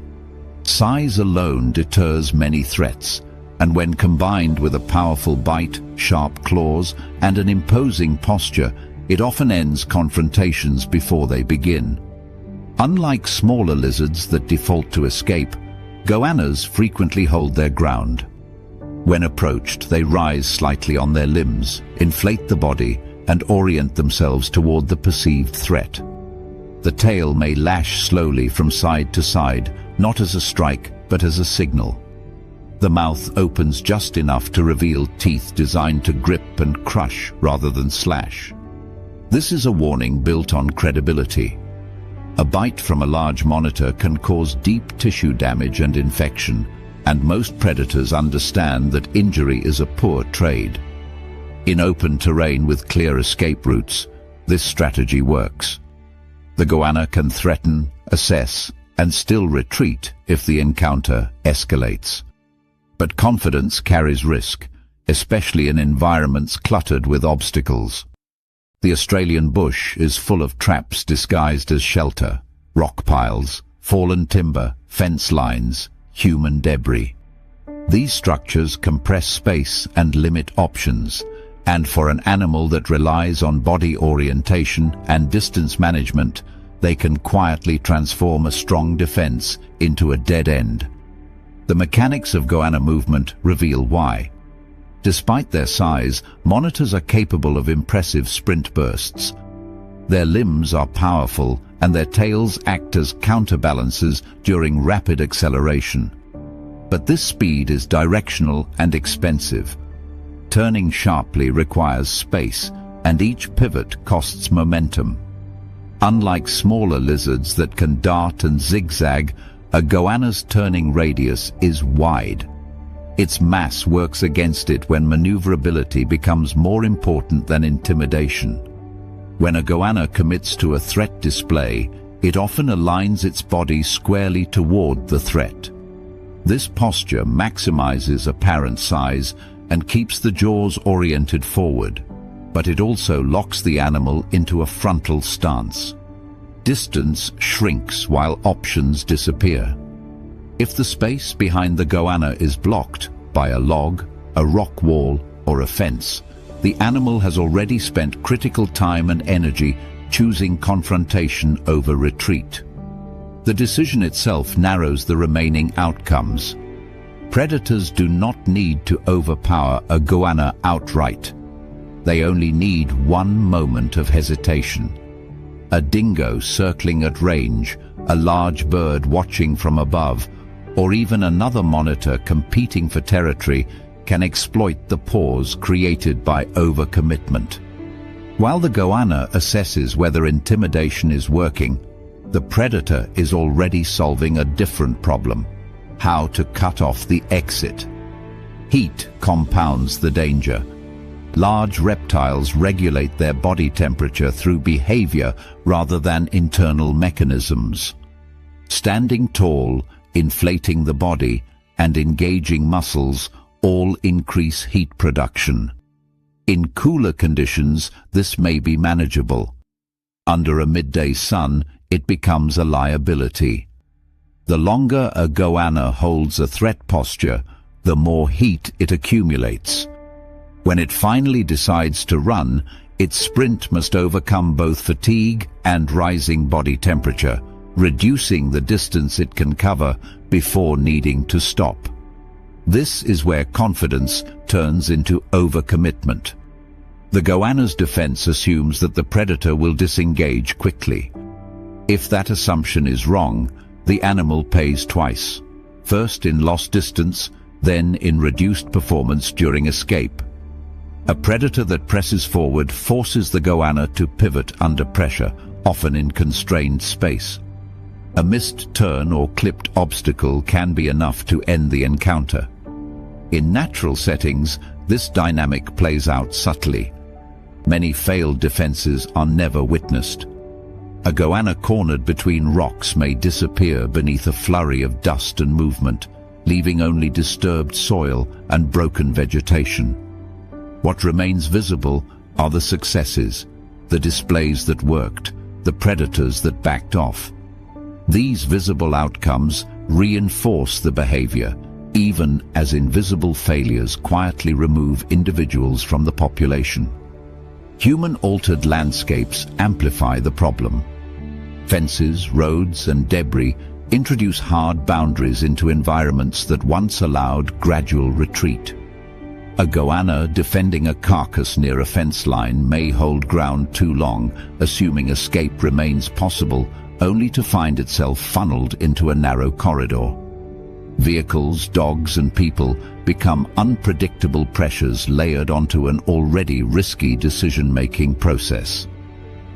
[SPEAKER 1] Size alone deters many threats, and when combined with a powerful bite, sharp claws, and an imposing posture, it often ends confrontations before they begin. Unlike smaller lizards that default to escape, goannas frequently hold their ground. When approached, they rise slightly on their limbs, inflate the body, and orient themselves toward the perceived threat. The tail may lash slowly from side to side, not as a strike, but as a signal. The mouth opens just enough to reveal teeth designed to grip and crush rather than slash. This is a warning built on credibility. A bite from a large monitor can cause deep tissue damage and infection, and most predators understand that injury is a poor trade. In open terrain with clear escape routes, this strategy works. The goanna can threaten, assess, and still retreat if the encounter escalates. But confidence carries risk, especially in environments cluttered with obstacles. The Australian bush is full of traps disguised as shelter, rock piles, fallen timber, fence lines, human debris. These structures compress space and limit options, and for an animal that relies on body orientation and distance management, they can quietly transform a strong defense into a dead end. The mechanics of goanna movement reveal why. Despite their size, monitors are capable of impressive sprint bursts. Their limbs are powerful, and their tails act as counterbalances during rapid acceleration. But this speed is directional and expensive. Turning sharply requires space, and each pivot costs momentum. Unlike smaller lizards that can dart and zigzag, a goanna's turning radius is wide. Its mass works against it when maneuverability becomes more important than intimidation. When a goanna commits to a threat display, it often aligns its body squarely toward the threat. This posture maximizes apparent size and keeps the jaws oriented forward, but it also locks the animal into a frontal stance. Distance shrinks while options disappear. If the space behind the goanna is blocked by a log, a rock wall, or a fence, the animal has already spent critical time and energy choosing confrontation over retreat. The decision itself narrows the remaining outcomes. Predators do not need to overpower a goanna outright. They only need one moment of hesitation. A dingo circling at range, a large bird watching from above, or even another monitor competing for territory can exploit the pause created by overcommitment. While the goanna assesses whether intimidation is working, the predator is already solving a different problem: how to cut off the exit. Heat compounds the danger. Large reptiles regulate their body temperature through behavior rather than internal mechanisms. Standing tall, inflating the body, and engaging muscles all increase heat production. In cooler conditions, this may be manageable. Under a midday sun, it becomes a liability. The longer a goanna holds a threat posture, the more heat it accumulates. When it finally decides to run, its sprint must overcome both fatigue and rising body temperature, reducing the distance it can cover before needing to stop. This is where confidence turns into overcommitment. The goanna's defense assumes that the predator will disengage quickly. If that assumption is wrong, the animal pays twice, first in lost distance, then in reduced performance during escape. A predator that presses forward forces the goanna to pivot under pressure, often in constrained space. A missed turn or clipped obstacle can be enough to end the encounter. In natural settings, this dynamic plays out subtly. Many failed defenses are never witnessed. A goanna cornered between rocks may disappear beneath a flurry of dust and movement, leaving only disturbed soil and broken vegetation. What remains visible are the successes, the displays that worked, the predators that backed off. These visible outcomes reinforce the behavior, even as invisible failures quietly remove individuals from the population. Human-altered landscapes amplify the problem. Fences, roads, and debris introduce hard boundaries into environments that once allowed gradual retreat. A goanna defending a carcass near a fence line may hold ground too long, assuming escape remains possible, only to find itself funneled into a narrow corridor. Vehicles, dogs and people become unpredictable pressures layered onto an already risky decision-making process.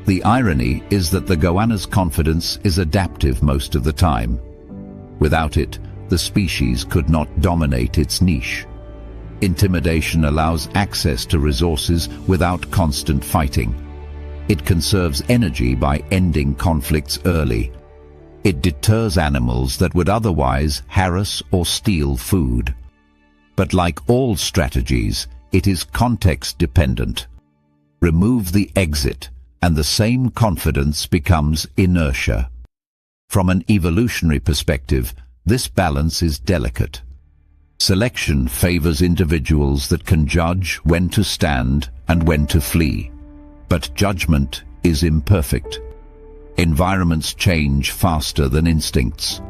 [SPEAKER 1] The irony is that the goanna's confidence is adaptive most of the time. Without it, the species could not dominate its niche. Intimidation allows access to resources without constant fighting. It conserves energy by ending conflicts early. It deters animals that would otherwise harass or steal food. But like all strategies, it is context-dependent. Remove the exit, and the same confidence becomes inertia. From an evolutionary perspective, this balance is delicate. Selection favors individuals that can judge when to stand and when to flee. But judgment is imperfect. Environments change faster than instincts.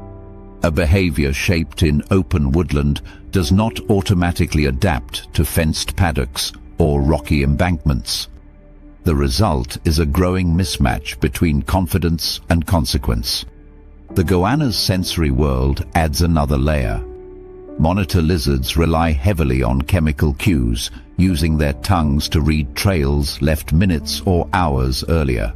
[SPEAKER 1] A behavior shaped in open woodland does not automatically adapt to fenced paddocks or rocky embankments. The result is a growing mismatch between confidence and consequence. The goanna's sensory world adds another layer. Monitor lizards rely heavily on chemical cues, using their tongues to read trails left minutes or hours earlier.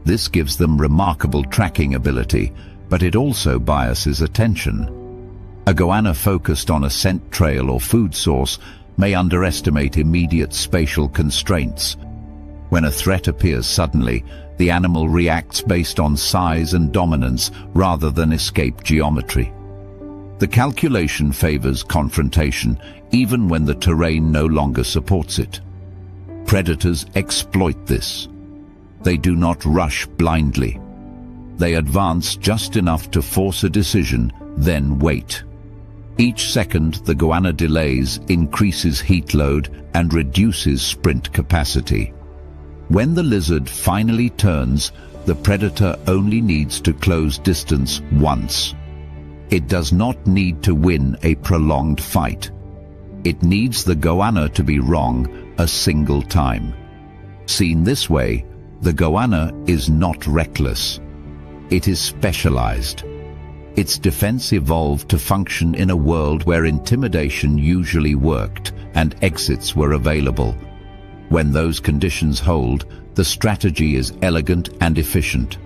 [SPEAKER 1] This gives them remarkable tracking ability, but it also biases attention. A goanna focused on a scent trail or food source may underestimate immediate spatial constraints. When a threat appears suddenly, the animal reacts based on size and dominance rather than escape geometry. The calculation favors confrontation, even when the terrain no longer supports it. Predators exploit this. They do not rush blindly. They advance just enough to force a decision, then wait. Each second the goanna delays increases heat load and reduces sprint capacity. When the lizard finally turns, the predator only needs to close distance once. It does not need to win a prolonged fight. It needs the goanna to be wrong a single time. Seen this way, the goanna is not reckless. It is specialized. Its defense evolved to function in a world where intimidation usually worked and exits were available. When those conditions hold, the strategy is elegant and efficient.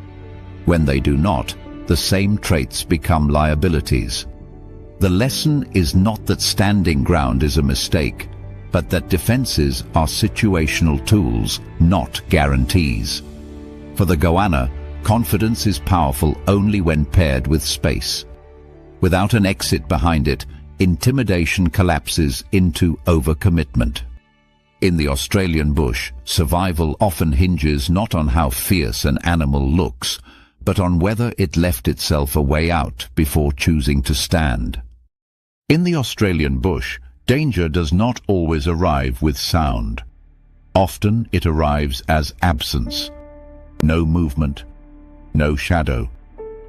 [SPEAKER 1] When they do not, the same traits become liabilities. The lesson is not that standing ground is a mistake, but that defenses are situational tools, not guarantees. For the goanna, confidence is powerful only when paired with space. Without an exit behind it, intimidation collapses into overcommitment. In the Australian bush, survival often hinges not on how fierce an animal looks, but on whether it left itself a way out before choosing to stand. In the Australian bush, danger does not always arrive with sound. Often it arrives as absence. No movement, no shadow,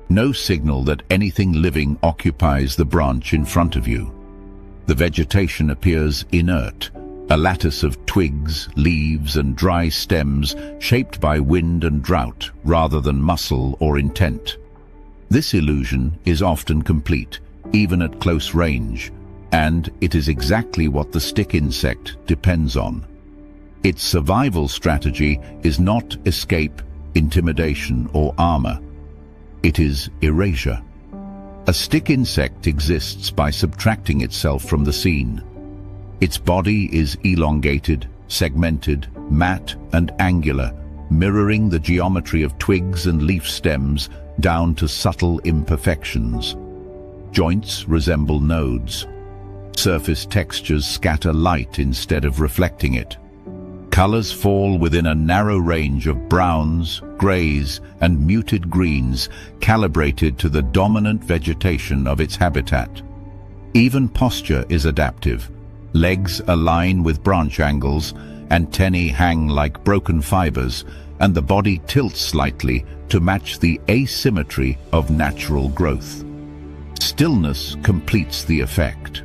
[SPEAKER 1] no signal that anything living occupies the branch in front of you. The vegetation appears inert, a lattice of twigs, leaves and dry stems shaped by wind and drought rather than muscle or intent. This illusion is often complete, even at close range, and it is exactly what the stick insect depends on. Its survival strategy is not escape, intimidation or armor. It is erasure. A stick insect exists by subtracting itself from the scene. Its body is elongated, segmented, matte and angular, mirroring the geometry of twigs and leaf stems down to subtle imperfections. Joints resemble nodes. Surface textures scatter light instead of reflecting it. Colors fall within a narrow range of browns, grays and muted greens calibrated to the dominant vegetation of its habitat. Even posture is adaptive. Legs align with branch angles, antennae hang like broken fibers, and the body tilts slightly to match the asymmetry of natural growth. Stillness completes the effect.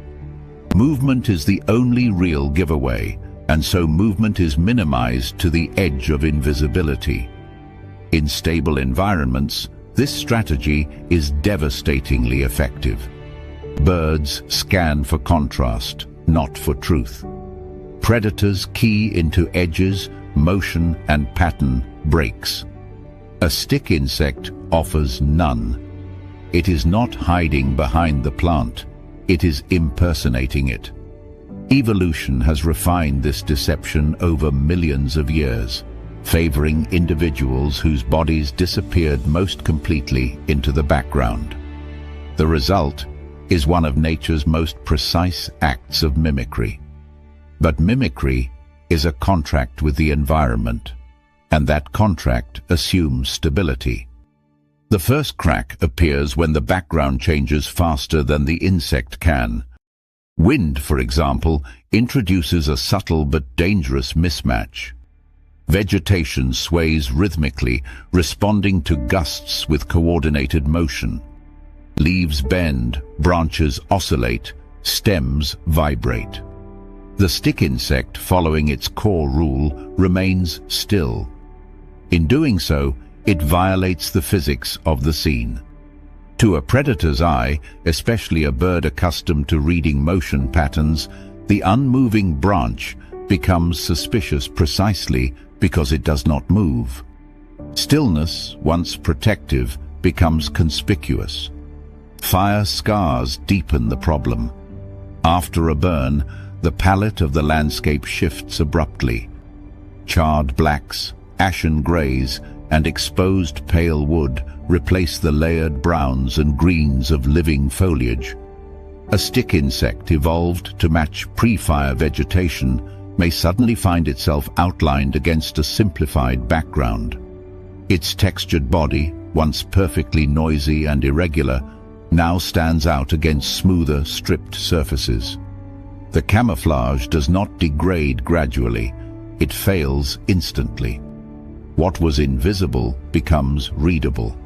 [SPEAKER 1] Movement is the only real giveaway, and so movement is minimized to the edge of invisibility. In stable environments, this strategy is devastatingly effective. Birds scan for contrast, not for truth. Predators key into edges, motion, and pattern breaks. A stick insect offers none. It is not hiding behind the plant, it is impersonating it. Evolution has refined this deception over millions of years, favoring individuals whose bodies disappeared most completely into the background. The result is one of nature's most precise acts of mimicry. But mimicry is a contract with the environment, and that contract assumes stability. The first crack appears when the background changes faster than the insect can. Wind, for example, introduces a subtle but dangerous mismatch. Vegetation sways rhythmically, responding to gusts with coordinated motion. Leaves bend, branches oscillate, stems vibrate. The stick insect, following its core rule, remains still. In doing so, it violates the physics of the scene. To a predator's eye, especially a bird accustomed to reading motion patterns, the unmoving branch becomes suspicious precisely because it does not move. Stillness, once protective, becomes conspicuous. Fire scars deepen the problem. After a burn, the palette of the landscape shifts abruptly. Charred blacks, ashen grays, and exposed pale wood replace the layered browns and greens of living foliage. A stick insect evolved to match pre-fire vegetation may suddenly find itself outlined against a simplified background. Its textured body, once perfectly noisy and irregular, now stands out against smoother, stripped surfaces. The camouflage does not degrade gradually, it fails instantly. What was invisible becomes readable.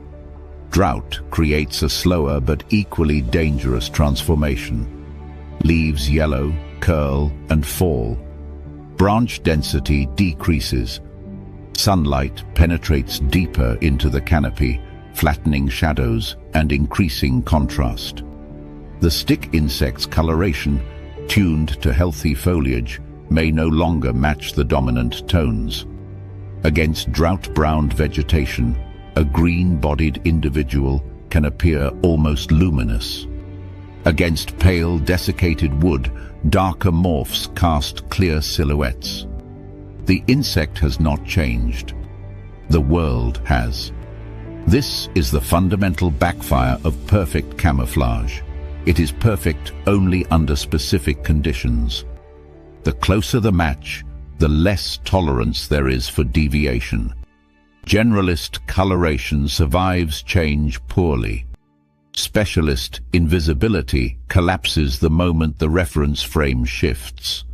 [SPEAKER 1] Drought creates a slower but equally dangerous transformation. Leaves yellow, curl, and fall. Branch density decreases. Sunlight penetrates deeper into the canopy, flattening shadows and increasing contrast. The stick insect's coloration, tuned to healthy foliage, may no longer match the dominant tones. Against drought-browned vegetation, a green-bodied individual can appear almost luminous. Against pale, desiccated wood, darker morphs cast clear silhouettes. The insect has not changed. The world has. This is the fundamental backfire of perfect camouflage. It is perfect only under specific conditions. The closer the match, the less tolerance there is for deviation. Generalist coloration survives change poorly. Specialist invisibility collapses the moment the reference frame shifts.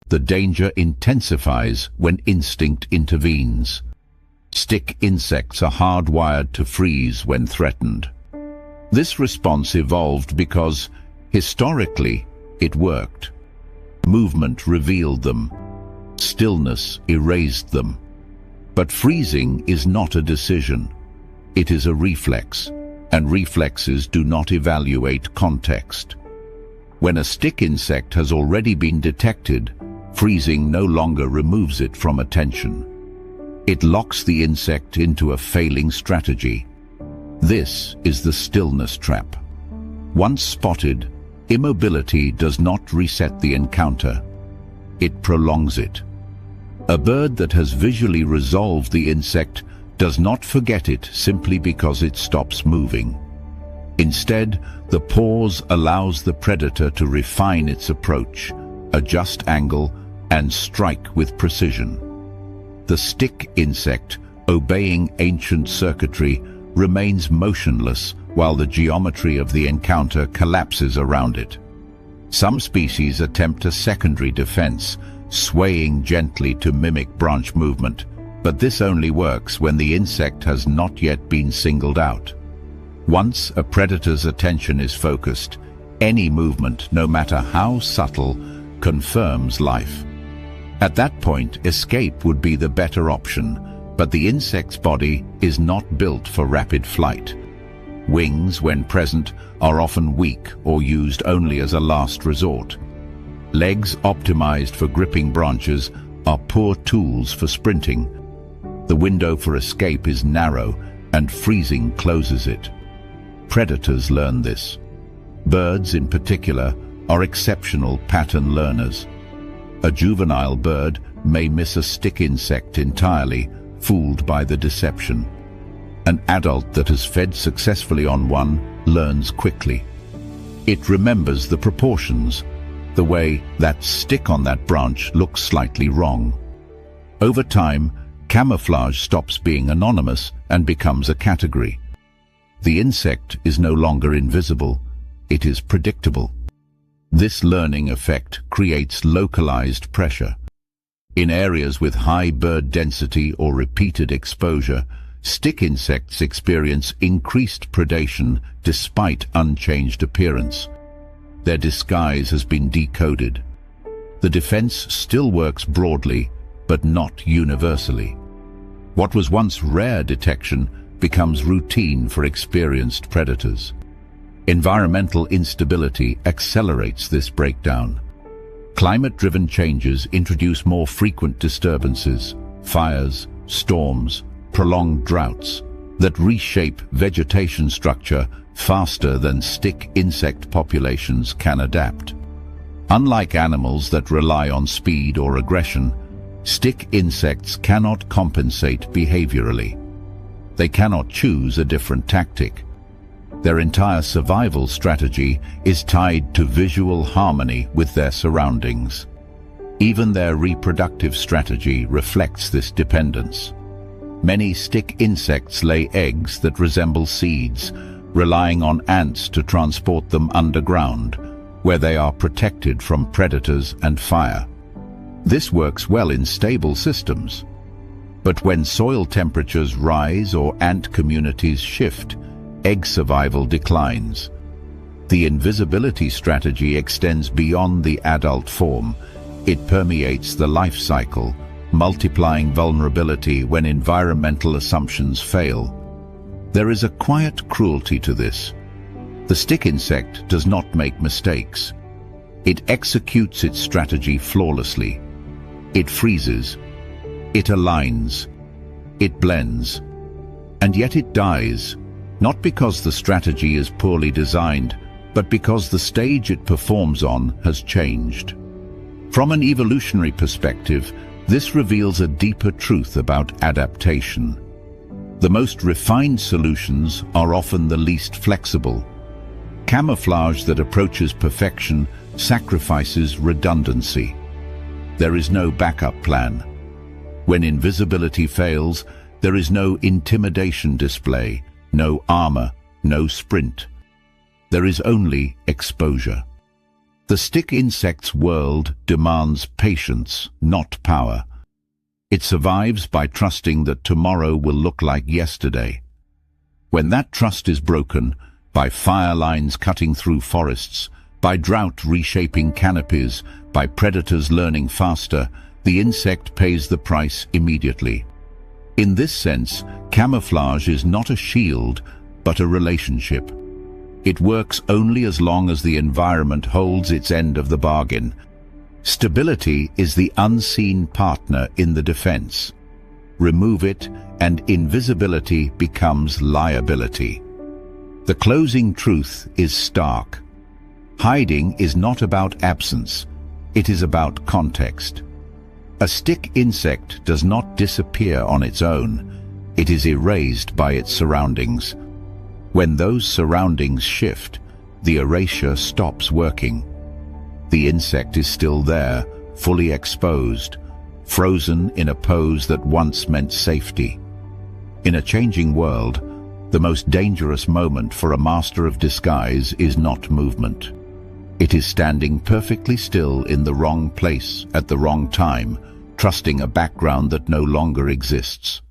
[SPEAKER 1] The danger intensifies when instinct intervenes. Stick insects are hardwired to freeze when threatened. This response evolved because, historically, it worked. Movement revealed them. Stillness erased them. But freezing is not a decision. It is a reflex, and reflexes do not evaluate context. When a stick insect has already been detected, freezing no longer removes it from attention. It locks the insect into a failing strategy. This is the stillness trap. Once spotted, immobility does not reset the encounter. It prolongs it. A bird that has visually resolved the insect does not forget it simply because it stops moving. Instead, the pause allows the predator to refine its approach, adjust angle, and strike with precision. The stick insect, obeying ancient circuitry, remains motionless while the geometry of the encounter collapses around it. Some species attempt a secondary defense, swaying gently to mimic branch movement, but this only works when the insect has not yet been singled out. Once a predator's attention is focused, Any movement, no matter how subtle, confirms life. At that point, escape would be the better option, but the insect's body is not built for rapid flight. Wings, when present, are often weak or used only as a last resort. Legs optimized for gripping branches are poor tools for sprinting. The window for escape is narrow, and freezing closes it. Predators learn this. Birds, in particular, are exceptional pattern learners. A juvenile bird may miss a stick insect entirely, fooled by the deception. An adult that has fed successfully on one learns quickly. It remembers the proportions, the way that stick on that branch looks slightly wrong. Over time, camouflage stops being anonymous and becomes a category. The insect is no longer invisible, it is predictable. This learning effect creates localized pressure. In areas with high bird density or repeated exposure, stick insects experience increased predation despite unchanged appearance. Their disguise has been decoded. The defense still works broadly, but not universally. What was once rare detection becomes routine for experienced predators. Environmental instability accelerates this breakdown. Climate-driven changes introduce more frequent disturbances, fires, storms, prolonged droughts, that reshape vegetation structure faster than stick insect populations can adapt. Unlike animals that rely on speed or aggression, stick insects cannot compensate behaviorally. They cannot choose a different tactic. Their entire survival strategy is tied to visual harmony with their surroundings. Even their reproductive strategy reflects this dependence. Many stick insects lay eggs that resemble seeds, relying on ants to transport them underground, where they are protected from predators and fire. This works well in stable systems. But when soil temperatures rise or ant communities shift, egg survival declines. The invisibility strategy extends beyond the adult form. It permeates the life cycle, multiplying vulnerability when environmental assumptions fail. There is a quiet cruelty to this. The stick insect does not make mistakes. It executes its strategy flawlessly. It freezes. It aligns. It blends. And yet it dies, not because the strategy is poorly designed, but because the stage it performs on has changed. From an evolutionary perspective, this reveals a deeper truth about adaptation. The most refined solutions are often the least flexible. Camouflage that approaches perfection sacrifices redundancy. There is no backup plan. When invisibility fails, there is no intimidation display, no armor, no sprint. There is only exposure. The stick insect's world demands patience, not power. It survives by trusting that tomorrow will look like yesterday. When that trust is broken, by fire lines cutting through forests, by drought reshaping canopies, by predators learning faster, the insect pays the price immediately. In this sense, camouflage is not a shield, but a relationship. It works only as long as the environment holds its end of the bargain. Stability is the unseen partner in the defense. Remove it, and invisibility becomes liability. The closing truth is stark. Hiding is not about absence, it is about context. A stick insect does not disappear on its own, it is erased by its surroundings. When those surroundings shift, the erasure stops working. The insect is still there, fully exposed, frozen in a pose that once meant safety. In a changing world, the most dangerous moment for a master of disguise is not movement. It is standing perfectly still in the wrong place at the wrong time, trusting a background that no longer exists.